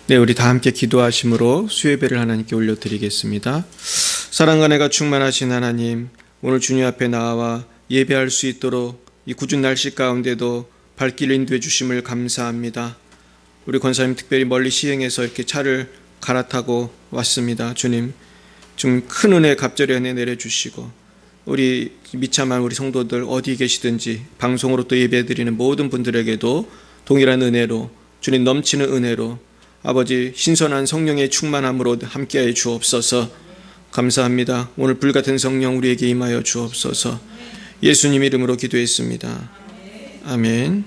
네, 우리 다 함께 기도하심으로 수예배를 하나님께 올려드리겠습니다. 사랑과 은혜가 충만하신 하나님, 오늘 주님 앞에 나와 예배할 수 있도록 이 궂은 날씨 가운데도 발길 인도해 주심을 감사합니다. 우리 권사님 특별히 멀리 시행해서 이렇게 차를 갈아타고 왔습니다. 주님, 좀 큰 은혜, 갑절의 은혜 내려주시고 우리 미참한 우리 성도들 어디 계시든지 방송으로 또 예배드리는 모든 분들에게도 동일한 은혜로, 주님 넘치는 은혜로 아버지 신선한 성령의 충만함으로 함께하여 주옵소서. 감사합니다. 오늘 불같은 성령 우리에게 임하여 주옵소서. 예수님 이름으로 기도했습니다. 아멘.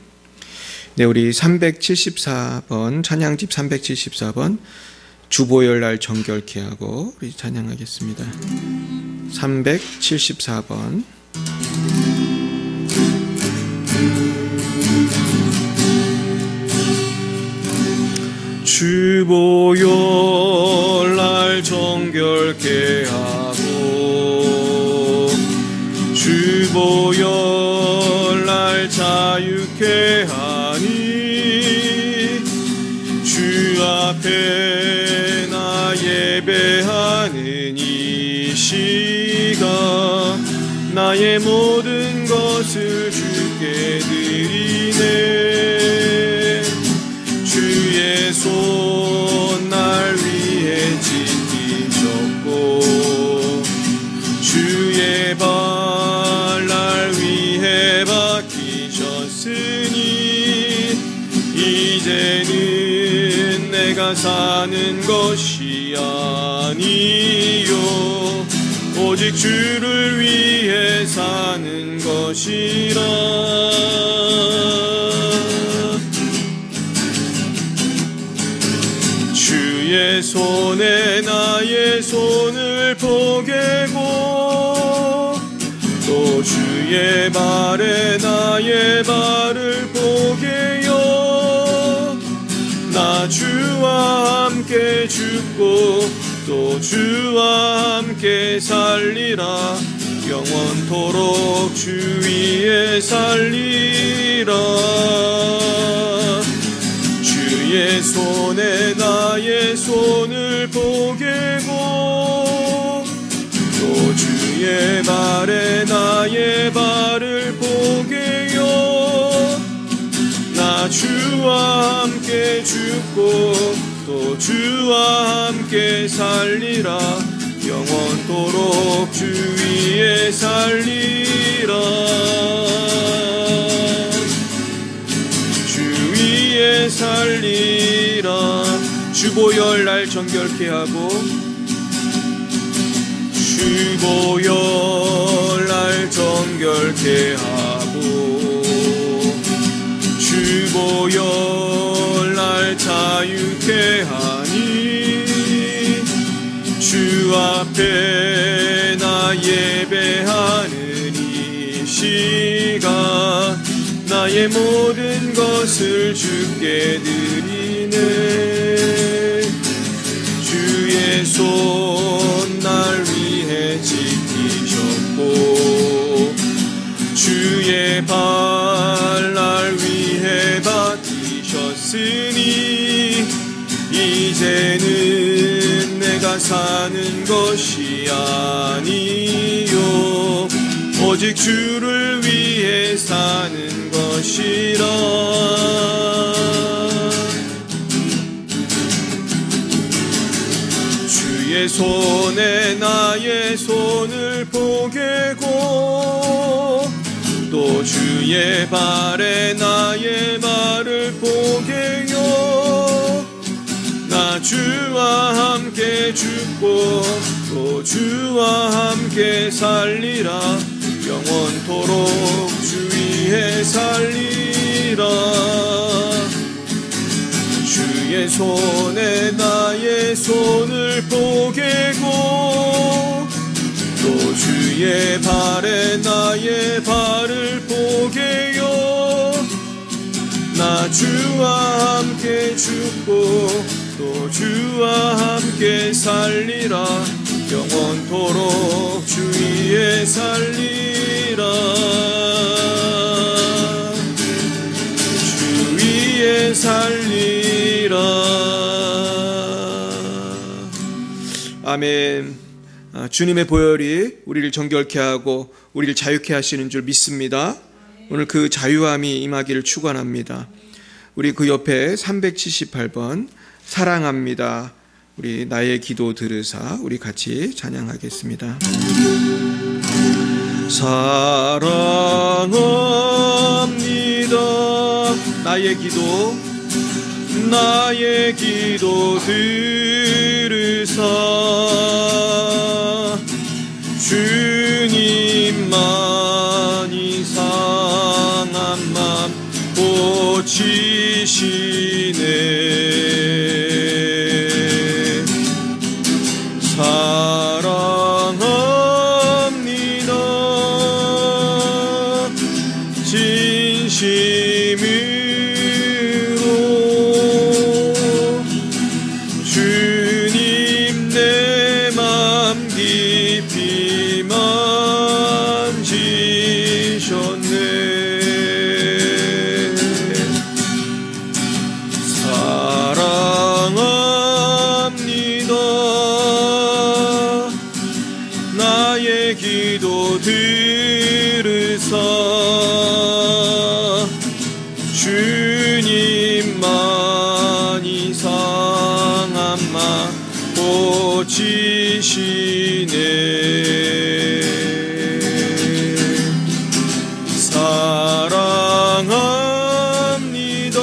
네, 우리 374번 찬양집 374번 주보혈날 정결케 하고 우리 찬양하겠습니다. 374번 주보혈날 정결케 하고 주보혈날 자유케 하니 주 앞에 나 예배하는 이 시간 나의 모든 것을 주께 드리네. 주의 손 날 위해 지키셨고 주의 발 날 위해 박히셨으니 이제는 내가 사는 것이 아니요 오직 주를 위해 사는 것이라. 주의 손에 나의 손을 포개고 또 주의 발에 나의 발을 포개요. 나 주와 함께 죽고 또 주와 함께 살리라. 영원토록 주 위에 살리라. 주의 손에 나의 손을 포개고 또 주의 발에 나의 발을 포개요. 나 주와 함께 죽고 또 주와 함께 살리라. 영원토록 주 위에 살리라. 살리라. 주보혈날 정결케 하고 주보혈날 정결케 하고 주보혈날 자유케 하니 주 앞에 나 예배하는 이 시간 나의 모든 것을 주께 드리네. 주의 손 날 위해 지키셨고 주의 발 날 위해 박히셨으니 이제는 내가 사는 것이 아니요 오직 주를 위해 사는 것이라. 주의 손에 나의 손을 포개고 또 주의 발에 나의 발을 포개요. 나 주와 함께 죽고 또 주와 함께 살리라. 영원토록 주 위에 살리라. 주의 손에 나의 손을 포개고 또 주의 발에 나의 발을 포개요. 나 주와 함께 죽고 또 주와 함께 살리라. 영원토록 주 위에 살리라. 주 위에 살리라. 아멘. 주님의 보혈이 우리를 정결케 하고 우리를 자유케 하시는 줄 믿습니다. 오늘 그 자유함이 임하기를 축원합니다. 우리 그 옆에 378번 사랑합니다. 우리 나의 기도 들으사 우리 같이 찬양하겠습니다. 사랑합니다. 나의 기도 들으사 주님만이 상한 맘 고치시네. 사랑합니다. 진심으로 주님 내 맘 깊이 만지셨네. 사랑합니다. 나의 기도 들으사 주님만이 상한 맘 고치시네. 사랑합니다.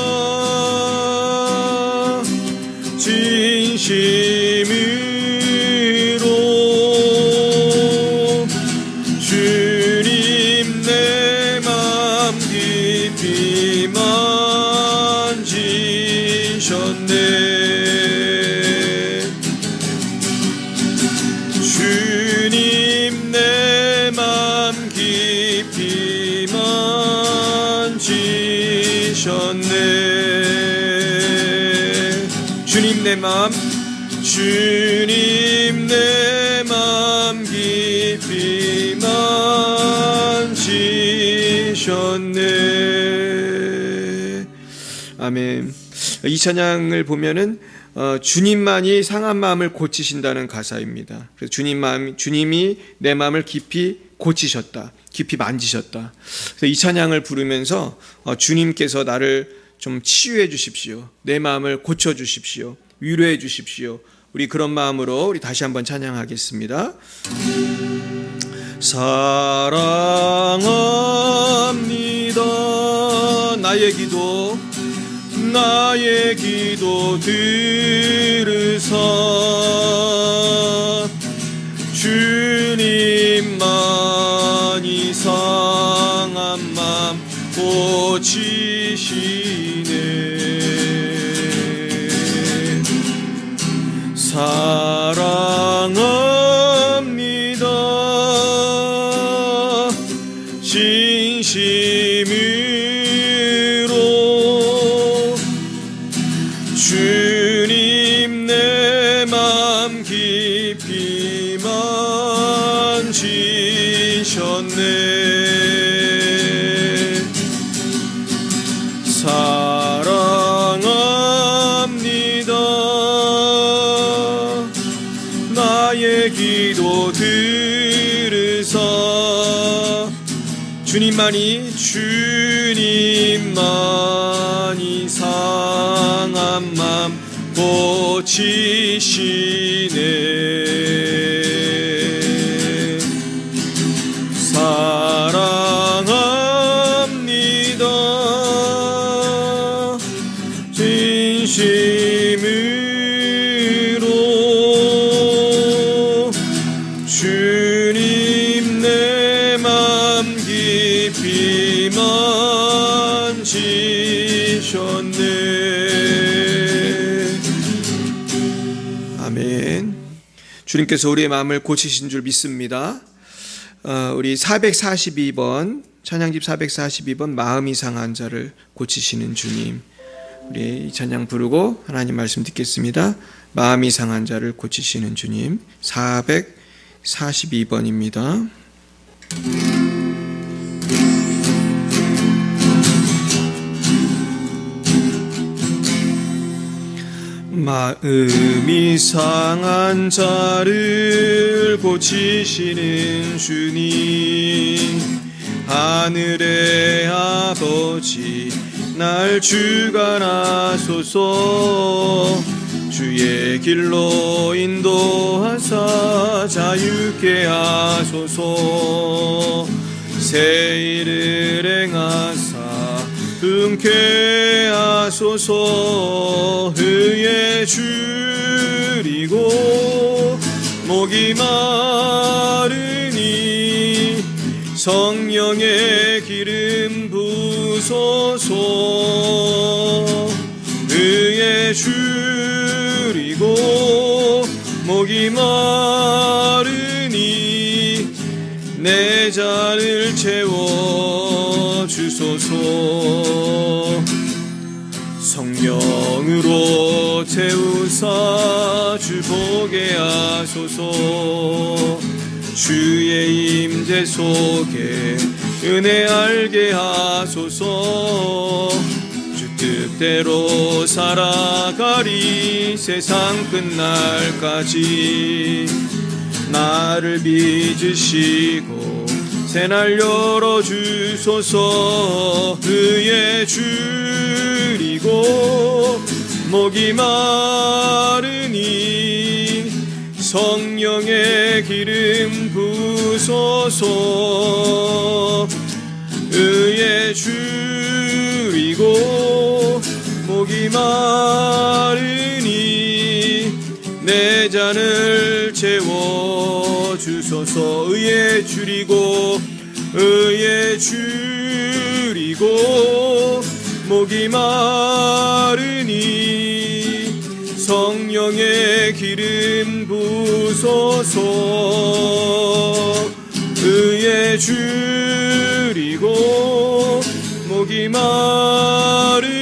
진심으로 주님 내 맘 깊이 만지셨네. 주님 내 맘 깊이 만지셨네. 주님 내 맘 깊이 만지셨네. 아멘. 이 찬양을 보면은 주님만이 상한 마음을 고치신다는 가사입니다. 그래서 주님이 내 마음을 깊이 고치셨다, 깊이 만지셨다. 그래서 이 찬양을 부르면서 주님께서 나를 좀 치유해 주십시오, 내 마음을 고쳐 주십시오, 위로해 주십시오. 우리 그런 마음으로 우리 다시 한번 찬양하겠습니다. 사랑합니다. 나의 기도 들으사 주님만이 상한 맘 고치시네. 사랑합니다. 진심으로 주님 내 맘 깊이 만지셨네. 사랑합니다. 나의 기도 들으사 주님만이 상한 맘 고치시네. 사랑합니다. 진심으로 주님 내 맘 깊이 만지셨네. 아멘. 주님께서 우리의 마음을 고치신 줄 믿습니다. 우리 442번 찬양집 442번 마음이 상한 자를 고치시는 주님, 우리 이 찬양 부르고 하나님 말씀 듣겠습니다. 마음이 상한 자를 고치시는 주님, 442번입니다. 마음이 상한 자를 고치시는 주님, 하늘의 아버지 날 주관하소서. 주의 길로 인도하사 자유케 하소서. 새 일을 행하사 흔쾌 하소서. 의에 줄이고 목이 마르니 성령의 기름 부소서. 의에 줄이고 목이 마르니 내 잔을 채워 주소서. 성령으로 채우사 주 보게 하소서. 주의 임재 속에 은혜 알게 하소서. 주 뜻대로 살아가리 세상 끝날까지. 나를 빚으시고 새날 열어주소서. 의에 줄이고 목이 마르니 성령의 기름 부소서. 의에 줄이고 목이 마르니 내 잔을 채워주소서. 의에 줄이고 의에 줄이고 목이 마르니 성령의 기름 부소서. 의에 줄이고 목이 마르니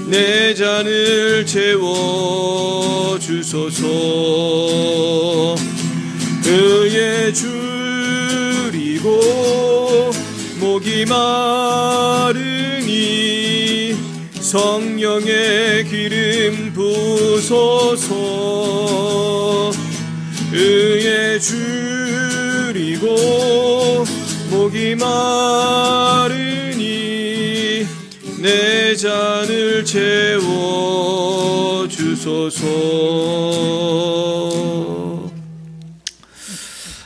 내 잔을 채워주소서. 의에 줄이고 목이 마르니 성령의 기름 부소서. 의에 줄이고 목이 마르니 내 잔을 채워주소서.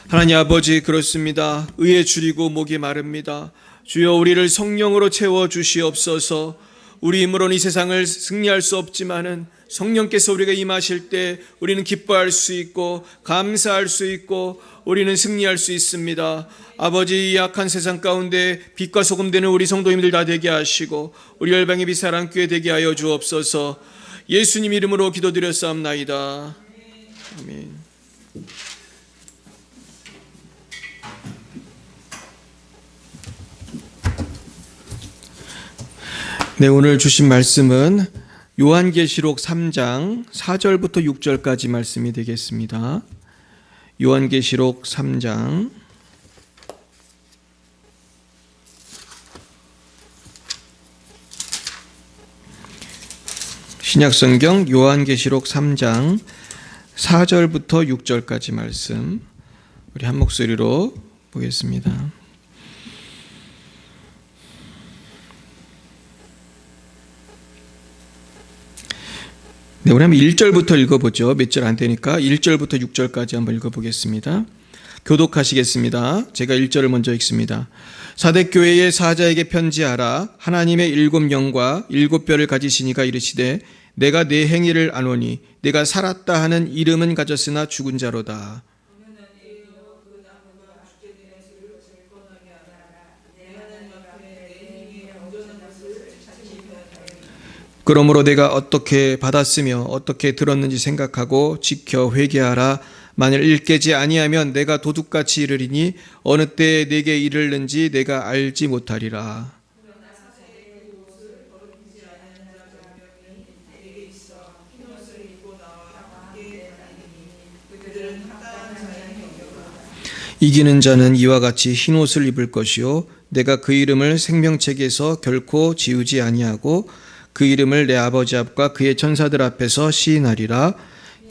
하나님 아버지, 그렇습니다. 의에 줄이고 목이 마릅니다. 주여, 우리를 성령으로 채워주시옵소서. 우리 힘으로는 이 세상을 승리할 수 없지만은 성령께서 우리가 임하실 때 우리는 기뻐할 수 있고 감사할 수 있고 우리는 승리할 수 있습니다. 아버지, 이 약한 세상 가운데 빛과 소금 되는 우리 성도님들 다 되게 하시고 우리 열방의 빛 사랑교회 되게 하여 주옵소서. 예수님 이름으로 기도드렸사옵나이다. 아멘. 네, 오늘 주신 말씀은 요한계시록 3장 4절부터 6절까지 말씀이 되겠습니다. 요한계시록 3장 신약성경 요한계시록 3장 4절부터 6절까지 말씀 우리 한 목소리로 보겠습니다. 네, 우리 한번 1절부터 읽어보죠. 몇 절 안 되니까 1절부터 6절까지 한번 읽어보겠습니다. 교독하시겠습니다. 제가 1절을 먼저 읽습니다. 사대교회의 사자에게 편지하라. 하나님의 7 영과 7 뼈를 가지신 이가 이르시되 내가 내 행위를 아노니 내가 살았다 하는 이름은 가졌으나 죽은 자로다. 그러므로 내가 어떻게 받았으며 어떻게 들었는지 생각하고 지켜 회개하라. 만일 일깨지 아니하면 내가 도둑같이 이르리니 어느 때에 내게 이르는지 내가 알지 못하리라. 이기는 자는 이와 같이 흰옷을 입을 것이요 내가 그 이름을 생명책에서 결코 지우지 아니하고 그 이름을 내 아버지 앞과 그의 천사들 앞에서 시인하리라.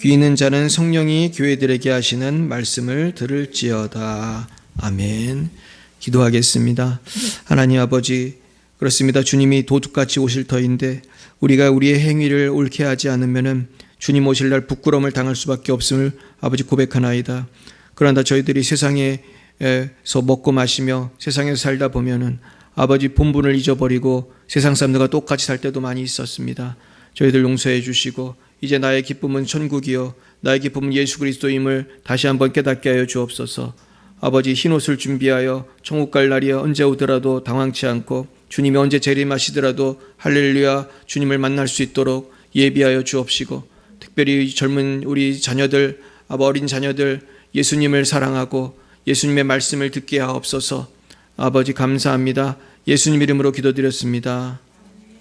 귀 있는 자는 성령이 교회들에게 하시는 말씀을 들을지어다. 아멘. 기도하겠습니다. 하나님 아버지, 그렇습니다. 주님이 도둑같이 오실 터인데 우리가 우리의 행위를 옳게 하지 않으면은 주님 오실 날 부끄러움을 당할 수밖에 없음을 아버지 고백하나이다. 그러나 저희들이 세상에서 먹고 마시며 세상에서 살다 보면은 아버지 본분을 잊어버리고 세상 사람들과 똑같이 살 때도 많이 있었습니다. 저희들 용서해 주시고 이제 나의 기쁨은 천국이요 나의 기쁨은 예수 그리스도임을 다시 한번 깨닫게 하여 주옵소서. 아버지, 흰옷을 준비하여 천국 갈 날이 언제 오더라도 당황치 않고 주님이 언제 재림하시더라도 할렐루야 주님을 만날 수 있도록 예비하여 주옵시고, 특별히 젊은 우리 자녀들, 어린 자녀들 예수님을 사랑하고 예수님의 말씀을 듣게 하옵소서. 아버지 감사합니다. 예수님 이름으로 기도드렸습니다.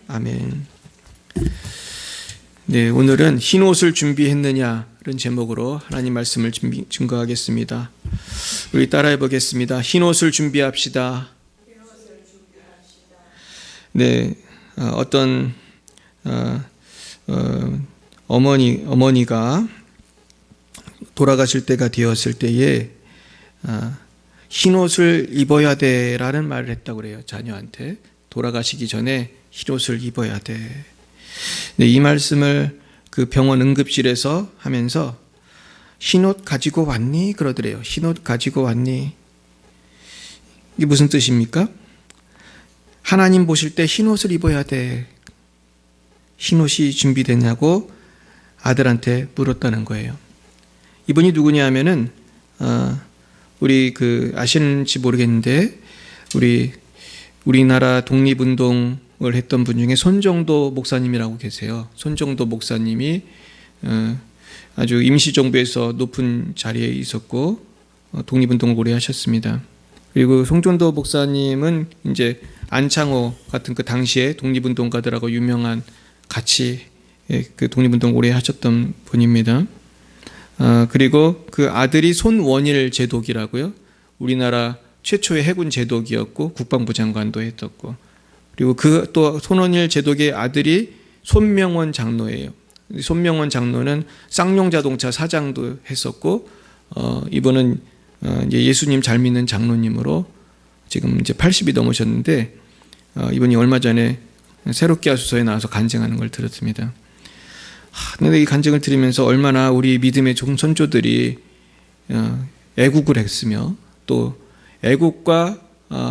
아멘. 네, 오늘은 흰옷을 준비했느냐는 제목으로 하나님 말씀을 증거하겠습니다. 우리 따라해 보겠습니다. 흰옷을 준비합시다. 네, 어떤 어머니가 돌아가실 때가 되었을 때에 흰옷을 입어야 돼라는 말을 했다고 그래요. 자녀한테 돌아가시기 전에 흰옷을 입어야 돼. 네, 이 말씀을 그 병원 응급실에서 하면서 흰옷 가지고 왔니? 그러더래요. 흰옷 가지고 왔니? 이게 무슨 뜻입니까? 하나님 보실 때 흰옷을 입어야 돼. 흰옷이 준비됐냐고 아들한테 물었다는 거예요. 이분이 누구냐 하면은 우리 아시는지 모르겠는데 우리나라 독립운동을 했던 분 중에 손정도 목사님이라고 계세요. 손정도 목사님이 아주 임시정부에서 높은 자리에 있었고 독립운동을 오래 하셨습니다. 그리고 손정도 목사님은 이제 안창호 같은 그 당시에 독립운동가들하고 유명한 같이 그 독립운동 오래 하셨던 분입니다. 그리고 그 아들이 손원일 제독이라고요. 우리나라 최초의 해군 제독이었고 국방부 장관도 했었고, 그리고 그 또 손원일 제독의 아들이 손명원 장로예요. 손명원 장로는 쌍용자동차 사장도 했었고, 이분은 이제 예수님 잘 믿는 장로님으로 지금 이제 80이 넘으셨는데, 이분이 얼마 전에 새롭게 하소서에 나와서 간증하는 걸 들었습니다. 근데 이 간증을 들으면서 얼마나 우리 믿음의 선조들이 애국을 했으며 또 애국과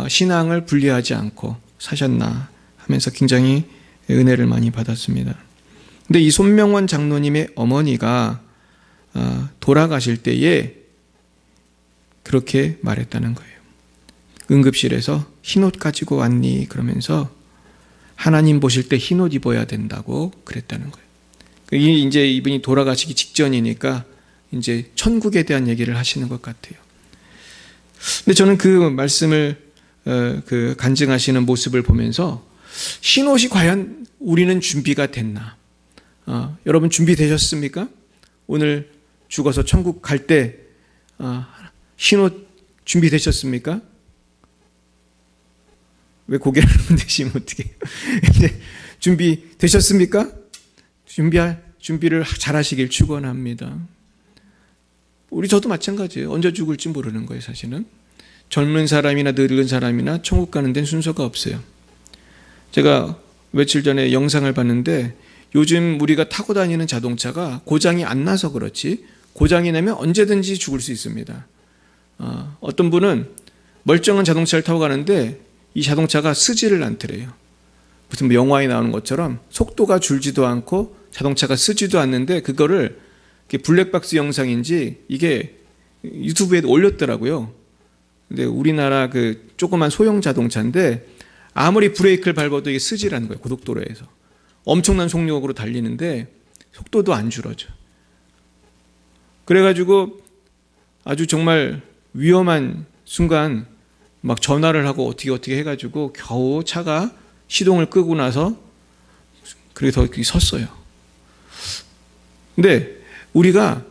신앙을 분리하지 않고 사셨나 하면서 굉장히 은혜를 많이 받았습니다. 근데 이 손명원 장로님의 어머니가 돌아가실 때에 그렇게 말했다는 거예요. 응급실에서 흰옷 가지고 왔니? 그러면서 하나님 보실 때 흰옷 입어야 된다고 그랬다는 거예요. 이제 이분이 돌아가시기 직전이니까 이제 천국에 대한 얘기를 하시는 것 같아요. 근데 저는 그 말씀을 간증하시는 모습을 보면서 흰옷이 과연 우리는 준비가 됐나? 여러분 준비되셨습니까? 오늘 죽어서 천국 갈 때 흰옷 준비되셨습니까? 왜 고개를 흔드시면 어떻게? 준비되셨습니까? 준비를 잘 하시길 축원합니다. 저도 마찬가지예요. 언제 죽을지 모르는 거예요, 사실은. 젊은 사람이나 늙은 사람이나 천국 가는 데는 순서가 없어요. 제가 며칠 전에 영상을 봤는데 요즘 우리가 타고 다니는 자동차가 고장이 안 나서 그렇지 고장이 나면 언제든지 죽을 수 있습니다. 어떤 분은 멀쩡한 자동차를 타고 가는데 이 자동차가 쓰지를 않더래요. 무슨 영화에 나오는 것처럼 속도가 줄지도 않고 자동차가 쓰지도 않는데 그거를 블랙박스 영상인지 이게 유튜브에 올렸더라고요. 근데 우리나라 그 조그만 소형 자동차인데 아무리 브레이크를 밟아도 이게 쓰지라는 거예요. 고속도로에서 엄청난 속력으로 달리는데 속도도 안 줄어져. 그래가지고 아주 정말 위험한 순간 막 전화를 하고 어떻게 해가지고 겨우 차가 시동을 끄고 나서 그래서 섰어요. 근데 우리가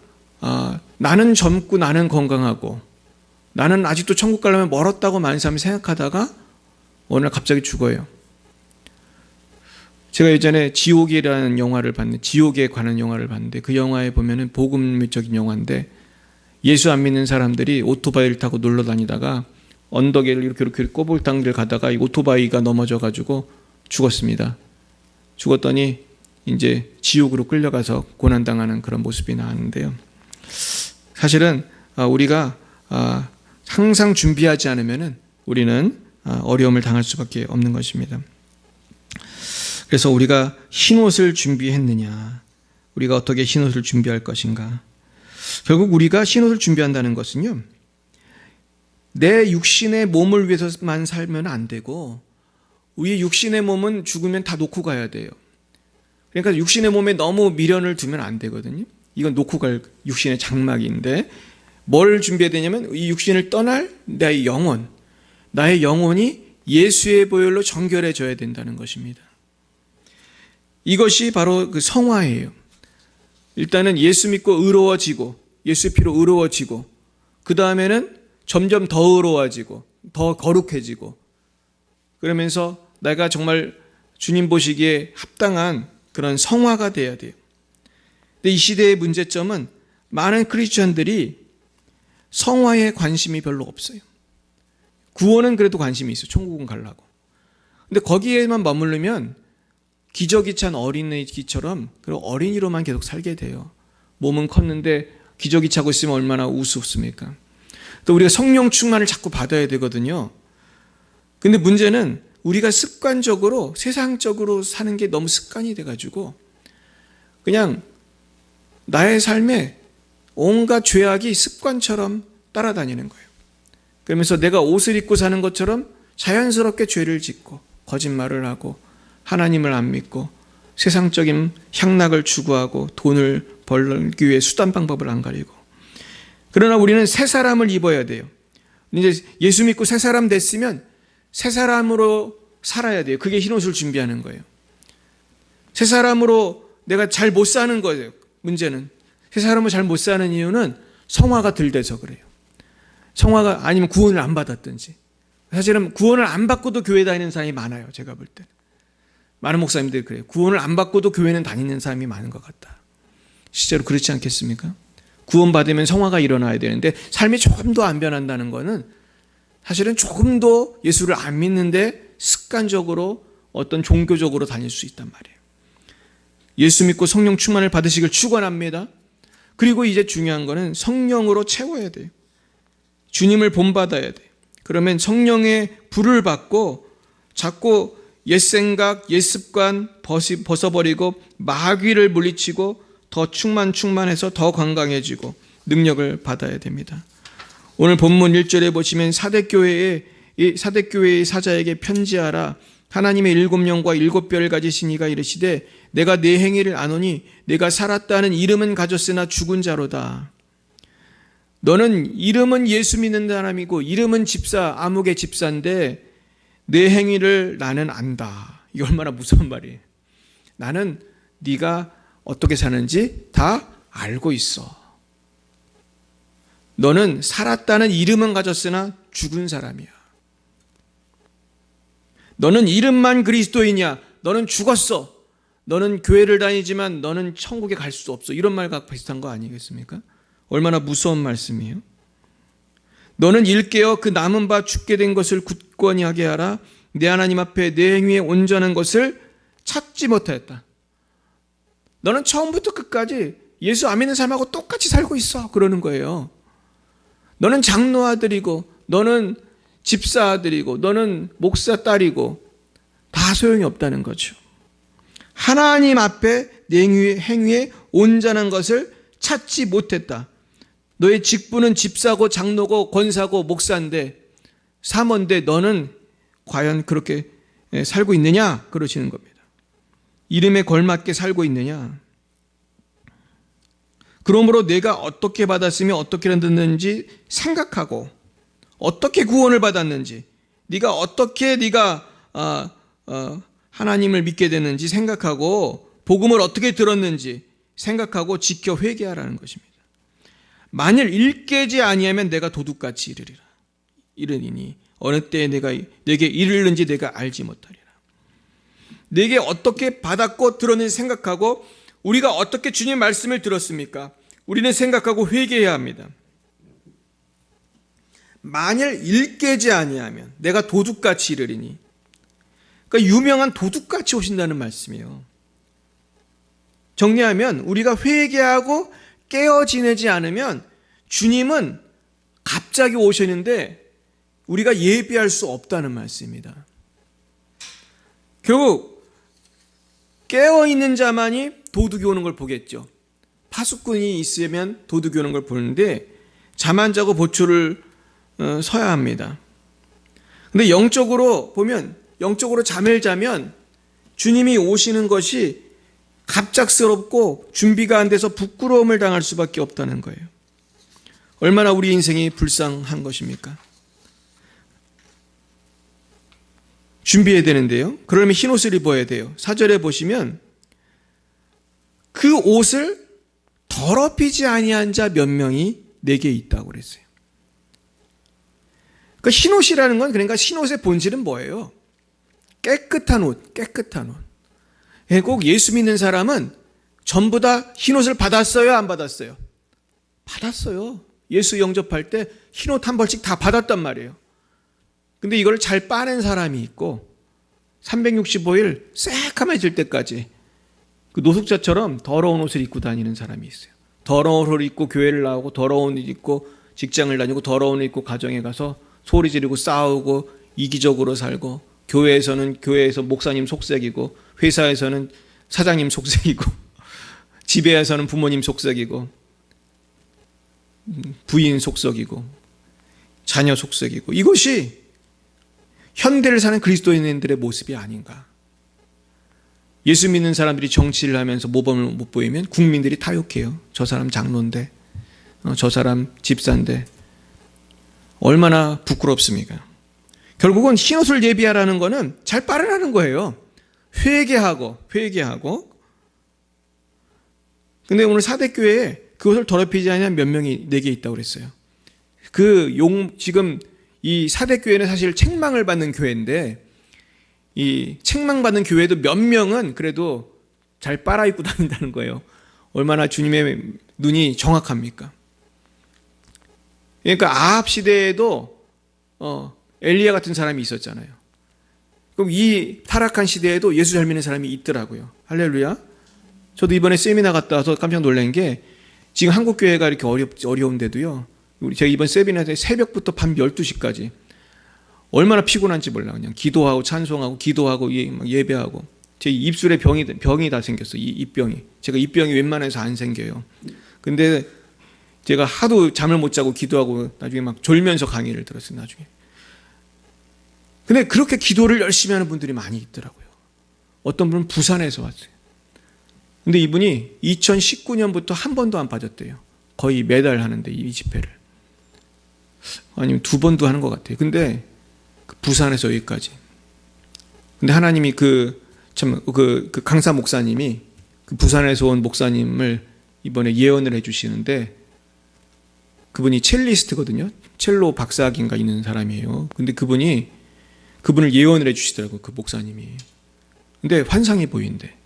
나는 젊고 나는 건강하고 나는 아직도 천국 가려면 멀었다고 많은 사람이 생각하다가 어느 날 갑자기 죽어요. 제가 예전에 지옥이라는 영화를 봤는데, 지옥에 관한 영화를 봤는데, 그 영화에 보면은 복음적인 영화인데, 예수 안 믿는 사람들이 오토바이를 타고 놀러 다니다가 언덕에 이렇게 꼬불탕길 가다가 이 오토바이가 넘어져-가지고 죽었습니다. 죽었더니 이제 지옥으로 끌려가서 고난당하는 그런 모습이 나왔는데요. 사실은 우리가 항상 준비하지 않으면은 우리는 어려움을 당할 수밖에 없는 것입니다. 그래서 우리가 흰옷을 준비했느냐, 우리가 어떻게 흰옷을 준비할 것인가. 결국 우리가 흰옷을 준비한다는 것은요, 내 육신의 몸을 위해서만 살면 안 되고, 우리 육신의 몸은 죽으면 다 놓고 가야 돼요. 그러니까 육신의 몸에 너무 미련을 두면 안 되거든요. 이건 놓고 갈 육신의 장막인데, 뭘 준비해야 되냐면 이 육신을 떠날 나의 영혼, 나의 영혼이 예수의 보혈로 정결해져야 된다는 것입니다. 이것이 바로 그 성화예요. 일단은 예수 믿고 의로워지고, 예수 피로 의로워지고, 그 다음에는 점점 더 의로워지고 더 거룩해지고, 그러면서 내가 정말 주님 보시기에 합당한 그런 성화가 돼야 돼요. 근데 이 시대의 문제점은 많은 크리스천들이 성화에 관심이 별로 없어요. 구원은 그래도 관심이 있어요. 천국은 가려고. 근데 거기에만 머무르면 기저귀 찬 어린이처럼 그리고 어린이로만 계속 살게 돼요. 몸은 컸는데 기저귀 차고 있으면 얼마나 우습습니까? 또 우리가 성령 충만을 자꾸 받아야 되거든요. 근데 문제는 우리가 습관적으로 세상적으로 사는 게 너무 습관이 돼가지고 그냥 나의 삶에 온갖 죄악이 습관처럼 따라다니는 거예요. 그러면서 내가 옷을 입고 사는 것처럼 자연스럽게 죄를 짓고 거짓말을 하고 하나님을 안 믿고 세상적인 향락을 추구하고 돈을 벌기 위해 수단 방법을 안 가리고. 그러나 우리는 새 사람을 입어야 돼요. 이제 예수 믿고 새 사람 됐으면 새 사람으로 살아야 돼요. 그게 흰옷을 준비하는 거예요. 새 사람으로 내가 잘 못 사는 거예요. 문제는 새 사람으로 잘 못 사는 이유는 성화가 덜 돼서 그래요. 성화가 아니면 구원을 안 받았든지. 사실은 구원을 안 받고도 교회 다니는 사람이 많아요. 제가 볼 때는. 많은 목사님들이 그래요. 구원을 안 받고도 교회는 다니는 사람이 많은 것 같다. 실제로 그렇지 않겠습니까? 구원 받으면 성화가 일어나야 되는데 삶이 조금 더 안 변한다는 것은 사실은 조금 더 예수를 안 믿는데 습관적으로 어떤 종교적으로 다닐 수 있단 말이에요. 예수 믿고 성령 충만을 받으시길 축원합니다. 그리고 이제 중요한 거는 성령으로 채워야 돼요. 주님을 본받아야 돼요. 그러면 성령의 불을 받고 자꾸 옛 생각, 옛 습관 벗어버리고 마귀를 물리치고 더 충만해서 더 건강해지고 능력을 받아야 됩니다. 오늘 본문 1절에 보시면 사대교회의 사자에게 편지하라. 하나님의 7영과 7뼈를 가지신 이가 이르시되 내가 내 행위를 아노니 내가 살았다는 이름은 가졌으나 죽은 자로다. 너는 이름은 예수 믿는 사람이고 이름은 집사, 아무개 집사인데 내 행위를 나는 안다. 이거 얼마나 무서운 말이에요. 나는 네가 어떻게 사는지 다 알고 있어. 너는 살았다는 이름은 가졌으나 죽은 사람이야. 너는 이름만 그리스도이냐? 너는 죽었어. 너는 교회를 다니지만 너는 천국에 갈 수 없어. 이런 말과 비슷한 거 아니겠습니까? 얼마나 무서운 말씀이에요. 너는 일깨어 그 남은 바 죽게 된 것을 굳건히 하게 하라. 내 하나님 앞에 내 행위에 온전한 것을 찾지 못하였다. 너는 처음부터 끝까지 예수 안 믿는 사람하고 똑같이 살고 있어. 그러는 거예요. 너는 장로 아들이고 너는 집사 아들이고 너는 목사 딸이고 다 소용이 없다는 거죠. 하나님 앞에 내 행위에 온전한 것을 찾지 못했다. 너의 직분은 집사고 장로고 권사고 목사인데 사모인데 너는 과연 그렇게 살고 있느냐? 그러시는 겁니다. 이름에 걸맞게 살고 있느냐? 그러므로 내가 어떻게 받았으며 어떻게 듣는지 생각하고 어떻게 구원을 받았는지 네가 어떻게 하나님을 믿게 됐는지 생각하고 복음을 어떻게 들었는지 생각하고 지켜 회개하라는 것입니다. 만일 일깨지 아니하면 내가 도둑같이 이르리니 어느 때에 내가 내게 이르는지 내가 알지 못하리라. 내게 어떻게 받았고 들었는지 생각하고 우리가 어떻게 주님의 말씀을 들었습니까? 우리는 생각하고 회개해야 합니다. 만일 일깨지 아니하면 내가 도둑같이 이르리니. 그러니까 유명한 도둑같이 오신다는 말씀이에요. 정리하면 우리가 회개하고 깨어 지내지 않으면 주님은 갑자기 오시는데 우리가 예비할 수 없다는 말씀입니다. 결국 깨어있는 자만이 도둑이 오는 걸 보겠죠. 파수꾼이 있으면 도둑이 오는 걸 보는데 잠 안 자고 보초를 서야 합니다. 근데 영적으로 보면, 영적으로 잠을 자면 주님이 오시는 것이 갑작스럽고 준비가 안 돼서 부끄러움을 당할 수밖에 없다는 거예요. 얼마나 우리 인생이 불쌍한 것입니까? 준비해야 되는데요. 그러면 흰 옷을 입어야 돼요. 4절에 보시면 그 옷을 더럽히지 아니한 자 몇 명이 내게 있다고 그랬어요. 그러니까 흰 옷이라는 건, 그러니까 흰 옷의 본질은 뭐예요? 깨끗한 옷, 깨끗한 옷. 꼭 예수 믿는 사람은 전부 다 흰 옷을 받았어요, 안 받았어요? 받았어요. 예수 영접할 때 흰 옷 한 벌씩 다 받았단 말이에요. 근데 이걸 잘 빠낸 사람이 있고 365일 새까매질 때까지 그 노숙자처럼 더러운 옷을 입고 다니는 사람이 있어요. 더러운 옷을 입고 교회를 나오고 더러운 옷을 입고 직장을 다니고 더러운 옷을 입고 가정에 가서 소리 지르고 싸우고 이기적으로 살고, 교회에서 목사님 속삭이고, 회사에서는 사장님 속삭이고, 집에서는 부모님 속삭이고, 부인 속삭이고, 자녀 속삭이고, 이것이 현대를 사는 그리스도인들의 모습이 아닌가. 예수 믿는 사람들이 정치를 하면서 모범을 못 보이면 국민들이 타욕해요. 저 사람 장로인데, 저 사람 집사인데. 얼마나 부끄럽습니까? 결국은 흰옷을 예비하라는 것은 잘 빨으라는 거예요. 회개하고. 근데 오늘 사대교회에 그것을 더럽히지 않으면 몇 명이 내게 있다고 그랬어요. 지금 이 사대교회는 사실 책망을 받는 교회인데, 이 책망받는 교회도 몇 명은 그래도 잘 빨아입고 다닌다는 거예요. 얼마나 주님의 눈이 정확합니까? 그러니까 아합 시대에도 엘리야 같은 사람이 있었잖아요. 그럼 이 타락한 시대에도 예수 잘 믿는 사람이 있더라고요. 할렐루야. 저도 이번에 세미나 갔다 와서 깜짝 놀란 게, 지금 한국 교회가 이렇게 어려운데도요, 제가 이번 세미나 때 새벽부터 밤 12시까지 얼마나 피곤한지 몰라. 그냥 기도하고 찬송하고 기도하고 예배하고. 제 입술에 병이 다 생겼어요. 이 입병이. 제가 입병이 웬만해서 안 생겨요. 근데 제가 하도 잠을 못 자고 기도하고 나중에 막 졸면서 강의를 들었어요, 나중에. 근데 그렇게 기도를 열심히 하는 분들이 많이 있더라고요. 어떤 분은 부산에서 왔어요. 근데 이분이 2019년부터 한 번도 안 빠졌대요. 거의 매달 하는데, 이 집회를. 아니면 2번도 하는 것 같아요. 근데 부산에서 여기까지. 근데 하나님이 그 강사 목사님이 그 부산에서 온 목사님을 이번에 예언을 해주시는데, 그분이 첼리스트거든요. 첼로 박사학위인가 있는 사람이에요. 근데 그분을 예언을 해주시더라고요, 그 목사님이. 근데 환상이 보인대.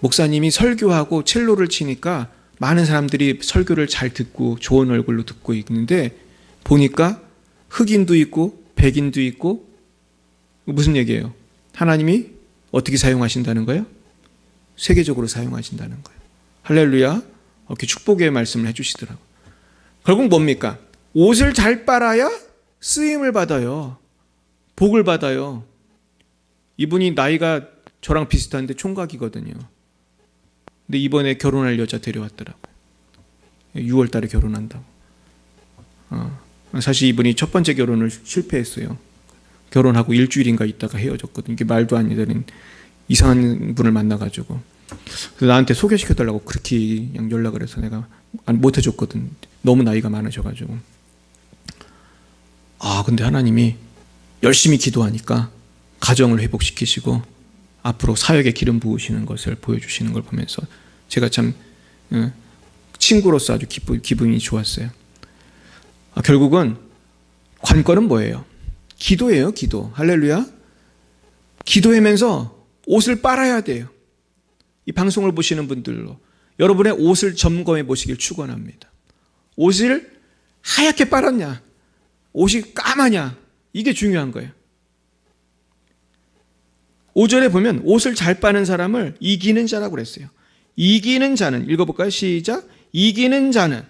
목사님이 설교하고 첼로를 치니까 많은 사람들이 설교를 잘 듣고 좋은 얼굴로 듣고 있는데, 보니까 흑인도 있고 백인도 있고. 무슨 얘기예요? 하나님이 어떻게 사용하신다는 거예요? 세계적으로 사용하신다는 거예요. 할렐루야. 이렇게 축복의 말씀을 해주시더라고요. 결국 뭡니까? 옷을 잘 빨아야 쓰임을 받아요. 복을 받아요. 이분이 나이가 저랑 비슷한데 총각이거든요. 근데 이번에 결혼할 여자 데려왔더라고요. 6월 달에 결혼한다고. 사실 이분이 첫 번째 결혼을 실패했어요. 결혼하고 일주일인가 있다가 헤어졌거든요. 이게 말도 안 되는 이상한 분을 만나가지고. 그래서 나한테 소개시켜달라고 그렇게 연락을 해서 내가 못 해줬거든. 너무 나이가 많으셔가지고. 근데 하나님이 열심히 기도하니까 가정을 회복시키시고 앞으로 사역에 기름 부으시는 것을 보여주시는 걸 보면서 제가 참 친구로서 아주 기분이 좋았어요. 결국은 관건은 뭐예요? 기도예요, 기도. 할렐루야. 기도하면서 옷을 빨아야 돼요. 이 방송을 보시는 분들로 여러분의 옷을 점검해 보시길 축원합니다. 옷을 하얗게 빨았냐, 옷이 까마냐, 이게 중요한 거예요. 5절에 보면 옷을 잘 빠는 사람을 이기는 자라고 그랬어요. 이기는 자는, 읽어볼까요? 시작. 이기는 자는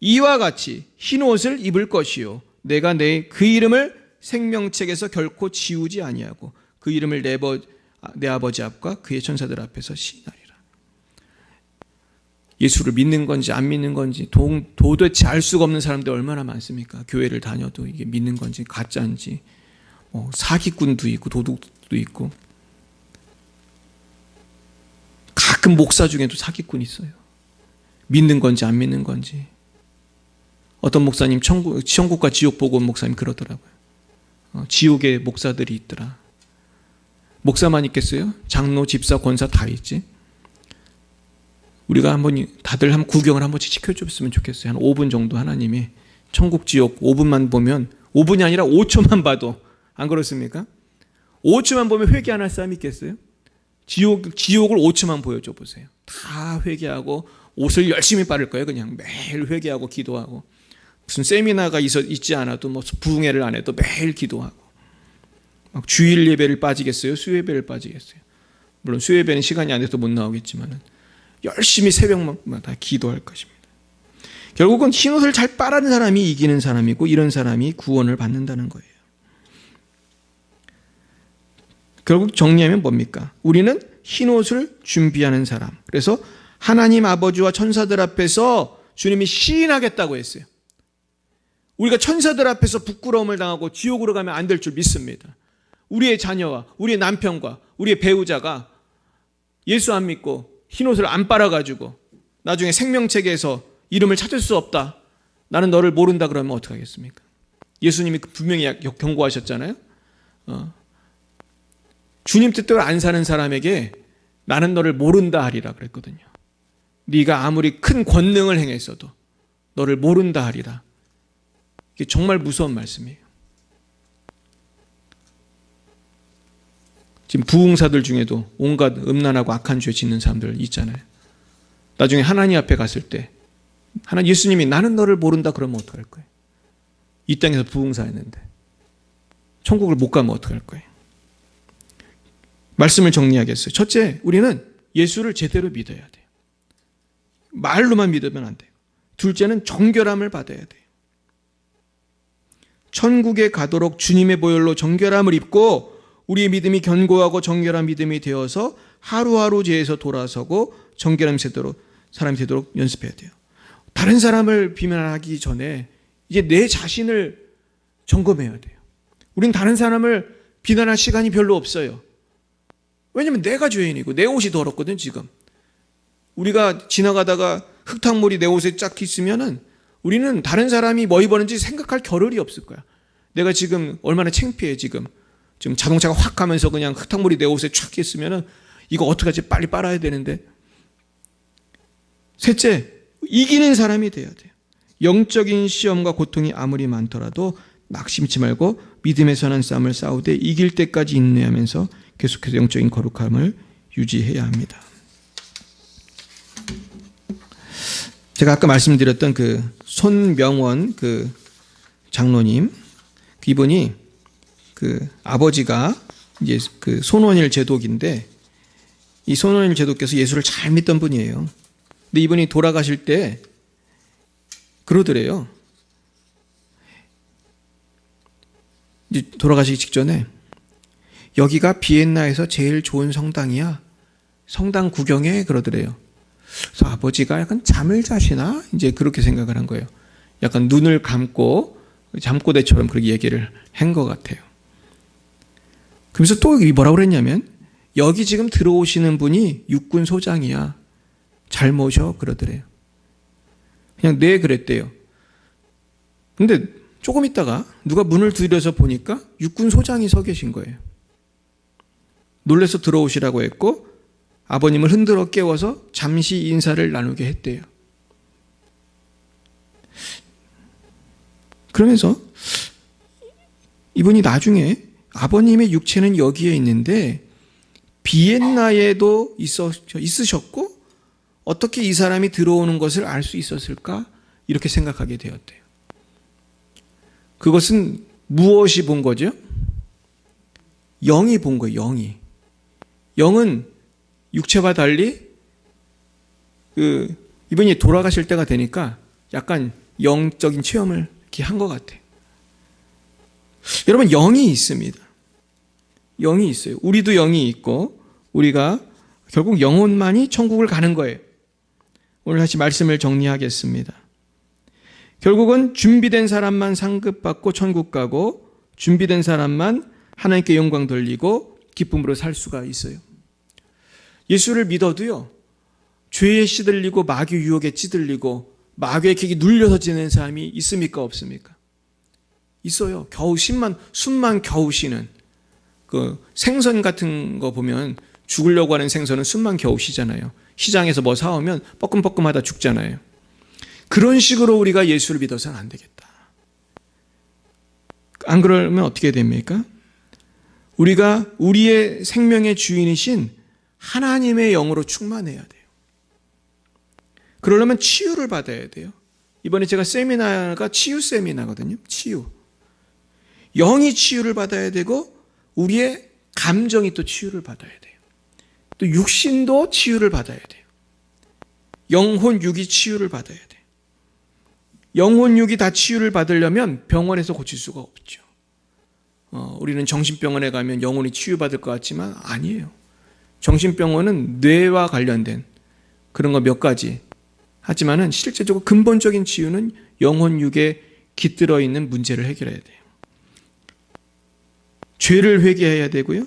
이와 같이 흰 옷을 입을 것이요 내가 그 이름을 생명책에서 결코 지우지 아니하고 그 이름을 내 아버지 앞과 그의 천사들 앞에서 시인하리라. 예수를 믿는 건지 안 믿는 건지 도대체 알 수가 없는 사람들 얼마나 많습니까? 교회를 다녀도 이게 믿는 건지 가짜인지, 사기꾼도 있고 도둑도 있고, 가끔 목사 중에도 사기꾼 있어요. 믿는 건지 안 믿는 건지. 어떤 목사님 천국과 지옥 보고 온 목사님 그러더라고요. 지옥에 목사들이 있더라. 목사만 있겠어요? 장로, 집사, 권사 다 있지. 우리가 다들 한번 구경을 한 번씩 시켜줬으면 좋겠어요. 한 5분 정도 하나님이 천국, 지옥 5분만 보면, 5분이 아니라 5초만 봐도, 안 그렇습니까? 5초만 보면 회개 안 할 사람이 있겠어요? 지옥을 5초만 보여줘 보세요. 다 회개하고 옷을 열심히 빨을 거예요. 그냥 매일 회개하고 기도하고, 무슨 세미나가 있지 않아도 부흥회를 안 해도 매일 기도하고, 막 주일 예배를 빠지겠어요? 수요예배를 빠지겠어요? 물론 수요예배는 시간이 안 돼서 못 나오겠지만 열심히 새벽마다 기도할 것입니다. 결국은 흰옷을 잘 빨아는 사람이 이기는 사람이고, 이런 사람이 구원을 받는다는 거예요. 결국 정리하면 뭡니까? 우리는 흰옷을 준비하는 사람. 그래서 하나님 아버지와 천사들 앞에서 주님이 시인하겠다고 했어요. 우리가 천사들 앞에서 부끄러움을 당하고 지옥으로 가면 안 될 줄 믿습니다. 우리의 자녀와 우리의 남편과 우리의 배우자가 예수 안 믿고 흰옷을 안 빨아가지고 나중에 생명책에서 이름을 찾을 수 없다, 나는 너를 모른다 그러면 어떡하겠습니까? 예수님이 분명히 경고하셨잖아요. 주님 뜻대로 안 사는 사람에게 나는 너를 모른다 하리라 그랬거든요. 네가 아무리 큰 권능을 행했어도 너를 모른다 하리라. 이게 정말 무서운 말씀이에요. 지금 부흥사들 중에도 온갖 음란하고 악한 죄 짓는 사람들 있잖아요. 나중에 하나님 앞에 갔을 때 예수님이 나는 너를 모른다 그러면 어떡할 거예요? 이 땅에서 부흥사였는데 천국을 못 가면 어떡할 거예요? 말씀을 정리하겠어요. 첫째, 우리는 예수를 제대로 믿어야 돼요. 말로만 믿으면 안 돼요. 둘째는 정결함을 받아야 돼요. 천국에 가도록 주님의 보혈로 정결함을 입고 우리의 믿음이 견고하고 정결한 믿음이 되어서 하루하루 죄에서 돌아서고 정결한 사람이 되도록 연습해야 돼요. 다른 사람을 비난하기 전에 이제 내 자신을 점검해야 돼요. 우린 다른 사람을 비난할 시간이 별로 없어요. 왜냐면 내가 죄인이고 내 옷이 더럽거든. 지금 우리가 지나가다가 흙탕물이 내 옷에 쫙 있으면은 우리는 다른 사람이 뭐 입었는지 생각할 겨를이 없을 거야. 내가 지금 얼마나 창피해. 지금 자동차가 확 가면서 그냥 흙탕물이 내 옷에 쫙 있으면은 이거 어떡하지? 빨리 빨아야 되는데. 셋째, 이기는 사람이 돼야 돼요. 영적인 시험과 고통이 아무리 많더라도 낙심치 말고 믿음의 선한 싸움을 싸우되 이길 때까지 인내하면서 계속해서 영적인 거룩함을 유지해야 합니다. 제가 아까 말씀드렸던 그 손명원 그 장로님, 이분이 그 아버지가 이제 그 손원일 제독인데, 이 손원일 제독께서 예수를 잘 믿던 분이에요. 근데 이분이 돌아가실 때 그러더래요. 이제 돌아가시기 직전에 여기가 비엔나에서 제일 좋은 성당이야. 성당 구경해 그러더래요. 그래서 아버지가 약간 잠을 자시나 이제 그렇게 생각을 한 거예요. 약간 눈을 감고 잠꼬대처럼 그렇게 얘기를 한 것 같아요. 그러면서 또 뭐라고 그랬냐면 여기 지금 들어오시는 분이 육군 소장이야. 잘 모셔 그러더래요. 그냥 네 그랬대요. 근데 조금 있다가 누가 문을 두드려서 보니까 육군 소장이 서 계신 거예요. 놀라서 들어오시라고 했고 아버님을 흔들어 깨워서 잠시 인사를 나누게 했대요. 그러면서 이분이 나중에 아버님의 육체는 여기에 있는데 비엔나에도 있으셨고 어떻게 이 사람이 들어오는 것을 알 수 있었을까? 이렇게 생각하게 되었대요. 그것은 무엇이 본 거죠? 영이 본 거예요. 영은 육체와 달리 이분이 돌아가실 때가 되니까 약간 영적인 체험을 이렇게 한 것 같아요. 여러분, 영이 있습니다. 영이 있어요. 우리도 영이 있고 우리가 결국 영혼만이 천국을 가는 거예요. 오늘 다시 말씀을 정리하겠습니다. 결국은 준비된 사람만 상급받고 천국 가고 준비된 사람만 하나님께 영광 돌리고 기쁨으로 살 수가 있어요. 예수를 믿어도요, 죄에 시들리고 마귀 유혹에 찌들리고 마귀의 객이 눌려서 지내는 사람이 있습니까? 없습니까? 있어요. 겨우 숨만 겨우 쉬는 그 생선 같은 거 보면 죽으려고 하는 생선은 숨만 겨우 쉬잖아요. 시장에서 뭐 사오면 뻐끔뻐끔하다 죽잖아요. 그런 식으로 우리가 예수를 믿어서는 안 되겠다. 안 그러면 어떻게 됩니까? 우리가 우리의 생명의 주인이신 하나님의 영으로 충만해야 돼요. 그러려면 치유를 받아야 돼요. 이번에 제가 세미나가 치유 세미나거든요. 치유. 영이 치유를 받아야 되고 우리의 감정이 또 치유를 받아야 돼요. 또 육신도 치유를 받아야 돼요. 영혼, 육이 치유를 받아야 돼요. 영혼, 육이 다 치유를 받으려면 병원에서 고칠 수가 없죠. 우리는 정신병원에 가면 영혼이 치유받을 것 같지만 아니에요. 정신병원은 뇌와 관련된 그런 거 몇 가지 하지만은 실제적으로 근본적인 치유는 영혼, 육에 깃들어 있는 문제를 해결해야 돼요. 죄를 회개해야 되고요.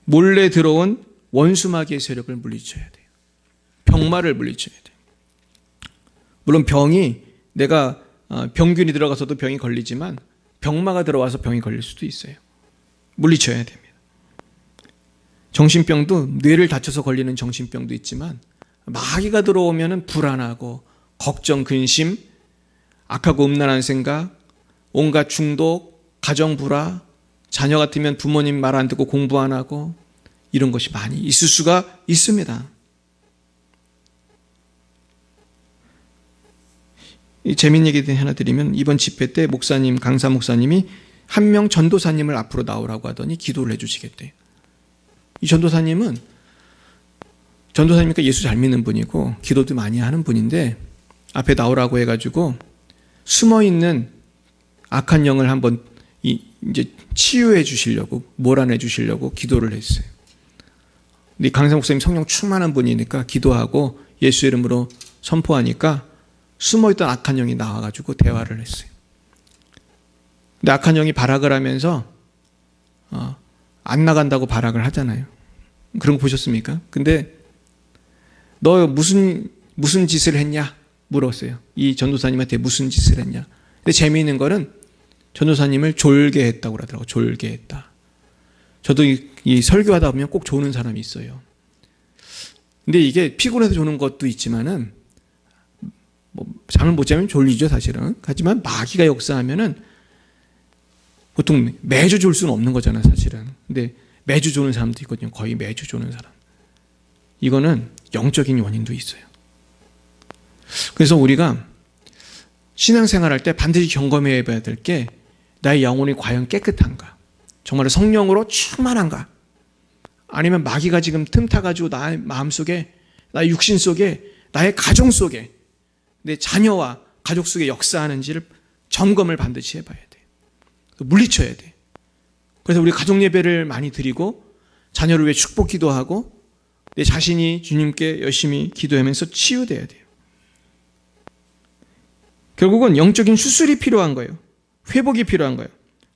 몰래 들어온 원수마귀의 세력을 물리쳐야 돼요. 병마를 물리쳐야 돼요. 물론 병이 내가 병균이 들어가서도 병이 걸리지만 병마가 들어와서 병이 걸릴 수도 있어요. 물리쳐야 됩니다. 정신병도 뇌를 다쳐서 걸리는 정신병도 있지만 마귀가 들어오면 불안하고 걱정, 근심, 악하고 음란한 생각, 온갖 중독, 가정 불화, 자녀 같으면 부모님 말 안 듣고 공부 안 하고 이런 것이 많이 있을 수가 있습니다. 재미있는 얘기 하나 드리면 이번 집회 때 목사님, 강사 목사님이 한 명 전도사님을 앞으로 나오라고 하더니 기도를 해주시겠대요. 이 전도사님은 전도사님이니까 예수 잘 믿는 분이고 기도도 많이 하는 분인데 앞에 나오라고 해가지고 숨어있는 악한 영을 한번 이제 치유해 주시려고 몰아내 주시려고 기도를 했어요. 근데 강사 목사님 성령 충만한 분이니까 기도하고 예수 이름으로 선포하니까 숨어있던 악한 영이 나와가지고 대화를 했어요. 근데 악한 영이 발악을 하면서 안 나간다고 발악을 하잖아요. 그런 거 보셨습니까? 근데 너 무슨 짓을 했냐? 물었어요. 이 전도사님한테 무슨 짓을 했냐? 근데 재미있는 거는 전도사님을 졸개했다고 그러더라고요. 졸개했다. 저도 이 설교하다 보면 꼭 조는 사람이 있어요. 근데 이게 피곤해서 조는 것도 있지만은 잠을 못 자면 졸리죠, 사실은. 하지만 마귀가 역사하면은 보통 매주 졸 수는 없는 거잖아요, 사실은. 근데 매주 조는 사람도 있거든요. 거의 매주 조는 사람. 이거는 영적인 원인도 있어요. 그래서 우리가 신앙생활할 때 반드시 경험해야 될 게 나의 영혼이 과연 깨끗한가? 정말 성령으로 충만한가? 아니면 마귀가 지금 틈타가지고 나의 마음속에, 나의 육신 속에, 나의 가정 속에, 내 자녀와 가족 속에 역사하는지를 점검을 반드시 해봐야 돼. 물리쳐야 돼. 그래서 우리 가족 예배를 많이 드리고 자녀를 위해 축복 기도하고 내 자신이 주님께 열심히 기도하면서 치유돼야 돼요. 결국은 영적인 수술이 필요한 거예요. 회복이 필요한 거예요.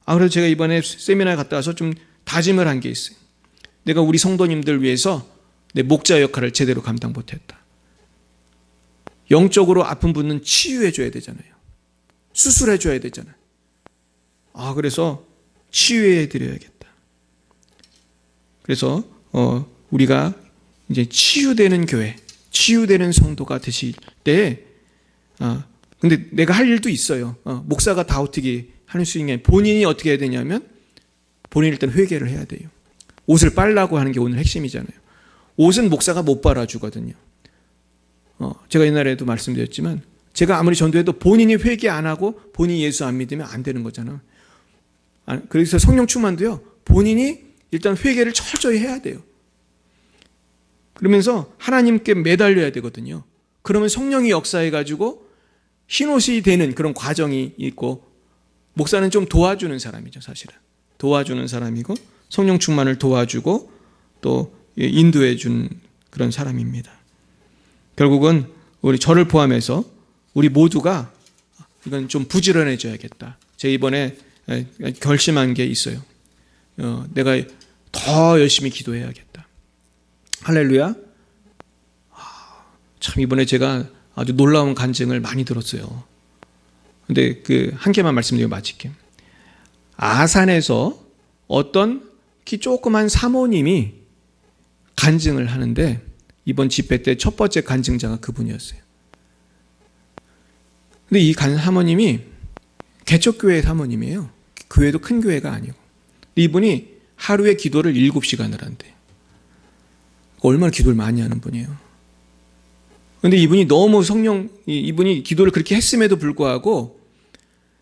그래서 제가 이번에 세미나에 갔다 와서 좀 다짐을 한 게 있어요. 내가 우리 성도님들 위해서 내 목자 역할을 제대로 감당 못했다. 영적으로 아픈 분은 치유해줘야 되잖아요. 수술해줘야 되잖아요. 그래서 치유해드려야겠다. 그래서 우리가 이제 치유되는 교회, 치유되는 성도가 되실 때 근데 내가 할 일도 있어요. 목사가 다 어떻게 할 수 있는 게 본인이 어떻게 해야 되냐면 본인이 일단 회개를 해야 돼요. 옷을 빨라고 하는 게 오늘 핵심이잖아요. 옷은 목사가 못 빨아주거든요. 제가 옛날에도 말씀드렸지만 제가 아무리 전도해도 본인이 회개 안 하고 본인이 예수 안 믿으면 안 되는 거잖아요. 그래서 성령 충만도요. 본인이 일단 회개를 철저히 해야 돼요. 그러면서 하나님께 매달려야 되거든요. 그러면 성령이 역사해가지고 흰옷이 되는 그런 과정이 있고 목사는 좀 도와주는 사람이죠. 사실은 도와주는 사람이고 성령 충만을 도와주고 또 인도해 준 그런 사람입니다. 결국은 우리 저를 포함해서 우리 모두가 이건 좀 부지런해져야겠다. 제가 이번에 결심한 게 있어요. 내가 더 열심히 기도해야겠다. 할렐루야. 참 이번에 제가 아주 놀라운 간증을 많이 들었어요. 근데 한 개만 말씀드리고 마칠게요. 아산에서 어떤 키 조그만 사모님이 간증을 하는데 이번 집회 때 첫 번째 간증자가 그분이었어요. 근데 이 사모님이 개척교회 사모님이에요. 교회도 큰 교회가 아니고. 이분이 하루에 기도를 7시간을 한대요. 얼마나 기도를 많이 하는 분이에요. 근데 이분이 너무 이분이 기도를 그렇게 했음에도 불구하고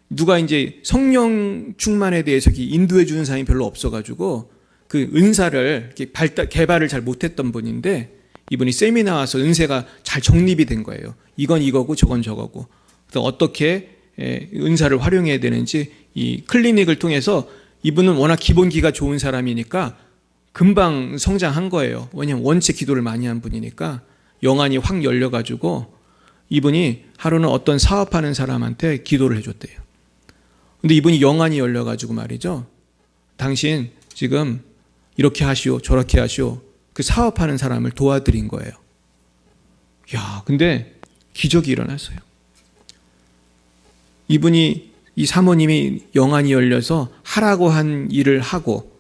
누가 이제 성령 충만에 대해서 인도해 주는 사람이 별로 없어가지고 그 은사를 이렇게 개발을 잘 못했던 분인데 이분이 세미나 와서 은사가 잘 정립이 된 거예요. 이건 이거고 저건 저거고. 어떻게 은사를 활용해야 되는지 이 클리닉을 통해서 이분은 워낙 기본기가 좋은 사람이니까 금방 성장한 거예요. 왜냐하면 원체 기도를 많이 한 분이니까 영안이 확 열려가지고 이분이 하루는 어떤 사업하는 사람한테 기도를 해줬대요. 근데 이분이 영안이 열려가지고 말이죠. 당신 지금 이렇게 하시오 저렇게 하시오. 그 사업하는 사람을 도와드린 거예요. 근데 기적이 일어났어요. 이 사모님이 영안이 열려서 하라고 한 일을 하고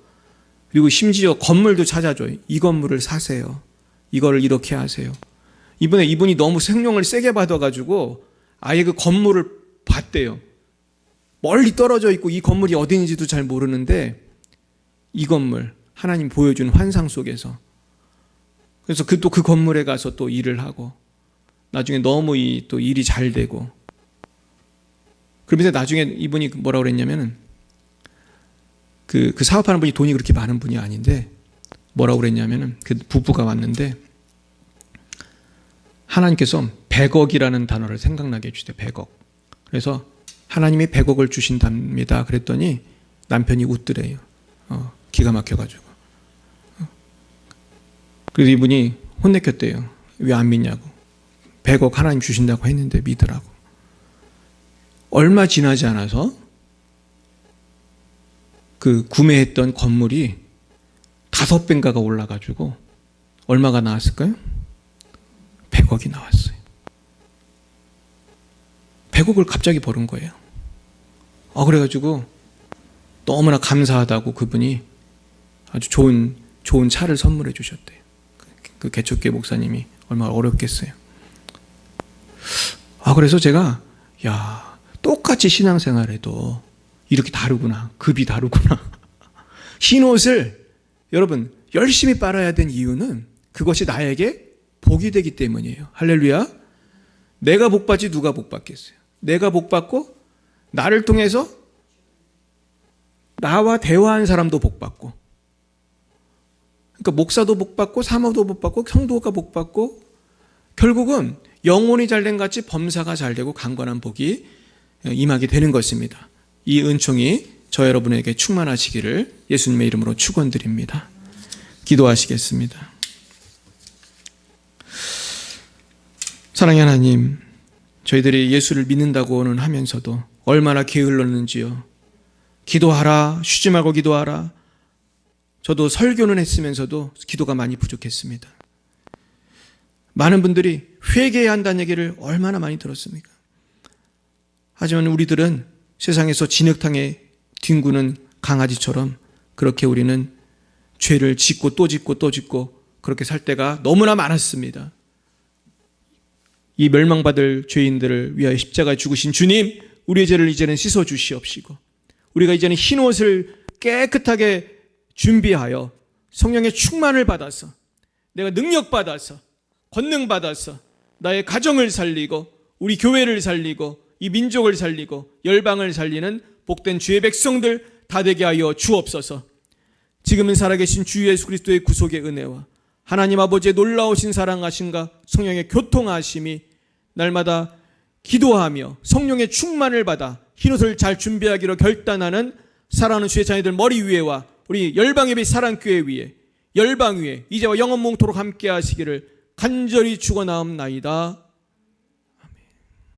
그리고 심지어 건물도 찾아줘요. 이 건물을 사세요. 이거를 이렇게 하세요. 이분이 너무 생명을 세게 받아가지고 아예 그 건물을 봤대요. 멀리 떨어져 있고 이 건물이 어딘지도 잘 모르는데 이 건물 하나님 보여준 환상 속에서 그래서 그 건물에 가서 또 일을 하고 나중에 너무 또 일이 잘 되고 그러면서 나중에 이분이 뭐라고 그랬냐면은 그 사업하는 분이 돈이 그렇게 많은 분이 아닌데 뭐라고 그랬냐면은 그 부부가 왔는데 하나님께서 100억이라는 단어를 생각나게 해주세요. 100억. 그래서 하나님이 100억을 주신답니다. 그랬더니 남편이 웃더래요. 기가 막혀가지고. 그래서 이분이 혼내켰대요. 왜 안 믿냐고. 100억 하나님 주신다고 했는데 믿으라고. 얼마 지나지 않아서 그 구매했던 건물이 5배인가가 올라가지고 얼마가 나왔을까요? 100억이 나왔어요. 100억을 갑자기 벌은 거예요. 그래가지고 너무나 감사하다고 그분이 아주 좋은 차를 선물해 주셨대요. 그 개척교회 목사님이 얼마나 어렵겠어요. 그래서 제가 똑같이 신앙생활해도 이렇게 다르구나. 급이 다르구나. 흰옷을 여러분 열심히 빨아야 된 이유는 그것이 나에게 복이 되기 때문이에요. 할렐루야. 내가 복받지 누가 복받겠어요. 내가 복받고 나를 통해서 나와 대화한 사람도 복받고 그러니까 목사도 복받고 사모도 복받고 성도가 복받고 결국은 영혼이 잘된 같이 범사가 잘되고 강건한 복이 임하게 되는 것입니다. 이 은총이 저 여러분에게 충만하시기를 예수님의 이름으로 축원드립니다. 기도하시겠습니다. 사랑의 하나님, 저희들이 예수를 믿는다고는 하면서도 얼마나 게을렀는지요. 기도하라, 쉬지 말고 기도하라. 저도 설교는 했으면서도 기도가 많이 부족했습니다. 많은 분들이 회개해야 한다는 얘기를 얼마나 많이 들었습니까? 하지만 우리들은 세상에서 진흙탕에 뒹구는 강아지처럼 그렇게 우리는 죄를 짓고 또 짓고 또 짓고 그렇게 살 때가 너무나 많았습니다. 이 멸망받을 죄인들을 위하여 십자가에 죽으신 주님, 우리의 죄를 이제는 씻어 주시옵시고 우리가 이제는 흰 옷을 깨끗하게 준비하여 성령의 충만을 받아서 내가 능력 받아서 권능 받아서 나의 가정을 살리고 우리 교회를 살리고 이 민족을 살리고 열방을 살리는 복된 주의 백성들 다 되게 하여 주옵소서. 지금은 살아계신 주 예수 그리스도의 구속의 은혜와 하나님 아버지의 놀라우신 사랑하심과 성령의 교통하심이 날마다 기도하며 성령의 충만을 받아 흰옷을 잘 준비하기로 결단하는 사랑하는 주의 자녀들 머리 위에와 우리 열방예배 사랑교회 위에 열방 위에 이제와 영원 몽토록 함께 하시기를 간절히 축원하옵나이다.